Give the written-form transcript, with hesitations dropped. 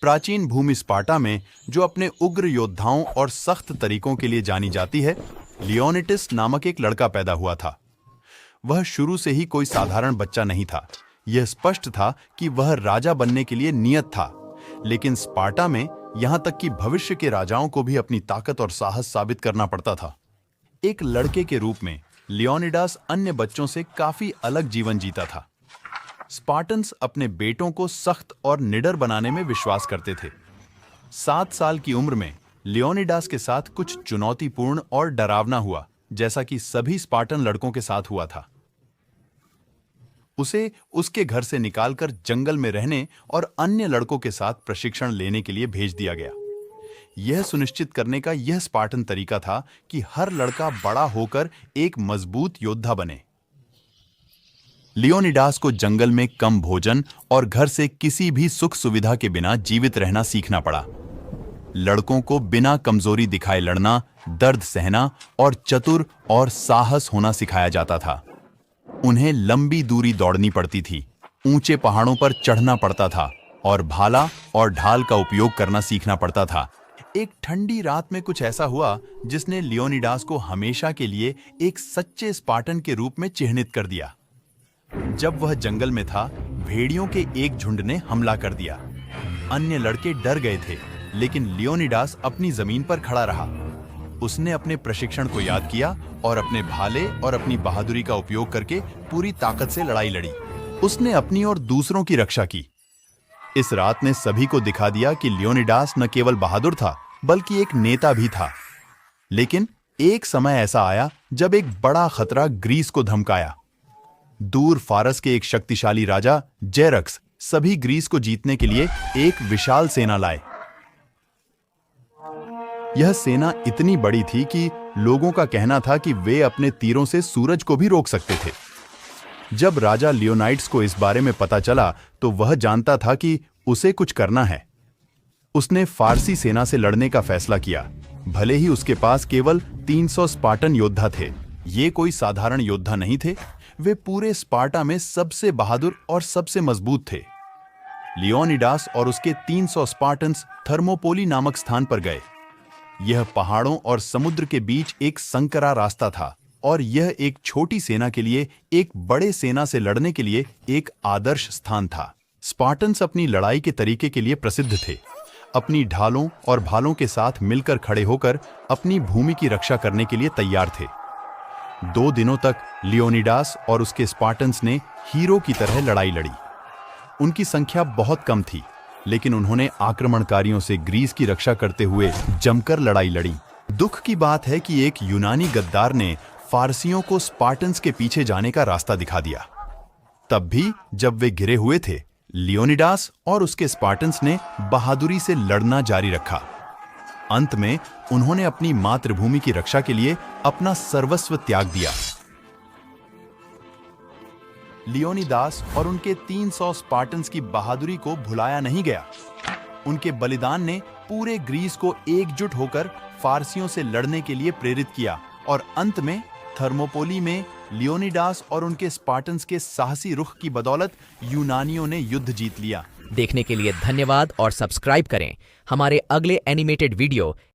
प्राचीन भूमि स्पार्टा में जो अपने उग्र योद्धाओं और सख्त तरीकों के लिए जानी जाती है, लियोनिटिस नामक एक लड़का पैदा हुआ था। वह शुरू से ही कोई साधारण बच्चा नहीं था। यह स्पष्ट था कि वह राजा बनने के लिए नियत था, लेकिन स्पार्टा में यहां तक कि भविष्य के राजाओं को भी अपनी ताकत और साहस साबित करना पड़ता था। एक लड़के के रूप में लियोनिडास अन्य बच्चों से काफी अलग जीवन जीता था। स्पार्टन्स अपने बेटों को सख्त और निडर बनाने में विश्वास करते थे। 7 साल की उम्र में लियोनिडास के साथ कुछ चुनौतीपूर्ण और डरावना हुआ, जैसा कि सभी स्पार्टन लड़कों के साथ हुआ था। उसे उसके घर से निकालकर जंगल में रहने और अन्य लड़कों के साथ प्रशिक्षण लेने के लिए भेज दिया गया। यह सुनिश्चित करने का यह स्पार्टन तरीका था कि हर लड़का बड़ा होकर एक मजबूत योद्धा बने। लियोनिडास को जंगल में कम भोजन और घर से किसी भी सुख सुविधा के बिना जीवित रहना सीखना पड़ा। लड़कों को बिना कमजोरी दिखाए लड़ना, दर्द सहना और चतुर और साहस होना सिखाया जाता था। उन्हें लंबी दूरी दौड़नी पड़ती थी, ऊंचे पहाड़ों पर चढ़ना पड़ता था और भाला और ढाल का उपयोग करना सीखना पड़ता था। एक ठंडी रात में कुछ ऐसा हुआ जिसने लियोनिडास को हमेशा के लिए एक सच्चे स्पार्टन के रूप में चिह्नित कर दिया। जब वह जंगल में था, भेड़ियों के एक झुंड ने हमला कर दिया। अन्य लड़के डर गए थे, लेकिन लियोनिडास अपनी जमीन पर खड़ा रहा। उसने अपने प्रशिक्षण को याद किया और अपने भाले और अपनी बहादुरी का उपयोग करके पूरी ताकत से लड़ाई लड़ी। उसने अपनी और दूसरों की रक्षा की। इस रात ने सभी को दिखा दिया कि लियोनिडास न केवल बहादुर था, बल्कि एक नेता भी था। लेकिन एक समय ऐसा आया जब एक बड़ा खतरा ग्रीस को धमकाया। दूर फारस के एक शक्तिशाली राजा जेरक्स सभी ग्रीस को जीतने के लिए एक विशाल सेना लाए। यह सेना इतनी बड़ी थी कि लोगों का कहना था कि वे अपने तीरों से सूरज को भी रोक सकते थे। जब राजा लियोनाइड्स को इस बारे में पता चला तो वह जानता था कि उसे कुछ करना है। उसने फारसी सेना से लड़ने का फैसला किया। भले ही उसके पास केवल 300 स्पार्टन योद्धा थे, ये कोई साधारण योद्धा नहीं थे। वे पूरे स्पार्टा में सबसे बहादुर और सबसे मजबूत थे। लियोनिडास और उसके 300 स्पार्टन्स थर्मोपोली नामक स्थान पर गए। यह पहाड़ों और समुद्र के बीच एक संकरा रास्ता था और यह एक छोटी सेना के लिए एक बड़े सेना से लड़ने के लिए एक आदर्श स्थान था। स्पार्टन्स अपनी लड़ाई के तरीके के लिए प्रसिद्ध थे। अपनी ढालों और भालों के साथ मिलकर खड़े होकर अपनी भूमि की रक्षा करने के लिए तैयार थे। 2 दिनों तक लियोनिडास और उसके स्पार्टन्स ने हीरो की तरह लड़ाई लड़ी। उनकी संख्या बहुत कम थी, लेकिन उन्होंने आक्रमणकारियों से ग्रीस की रक्षा करते हुए जमकर लड़ाई लड़ी। दुख की बात है कि एक यूनानी गद्दार ने फारसियों को स्पार्टन्स के पीछे जाने का रास्ता दिखा दिया। तब भी जब वे घिरे हुए थे, लियोनिडास और उसके स्पार्टन्स ने बहादुरी से लड़ना जारी रखा। अंत में उन्होंने अपनी मातृभूमि की रक्षा के लिए अपना सर्वस्व त्याग दिया। लियोनिडास और उनके 300 स्पार्टन्स की बहादुरी को भुलाया नहीं गया। उनके बलिदान ने पूरे ग्रीस को एकजुट होकर फारसियों से लड़ने के लिए प्रेरित किया और अंत में थर्मोपोली में लियोनिडास और उनके स्पार्टन्स के साहसी रुख की बदौलत यूनानियों ने युद्ध जीत लिया। देखने के लिए धन्यवाद और सब्सक्राइब करें हमारे अगले एनिमेटेड वीडियो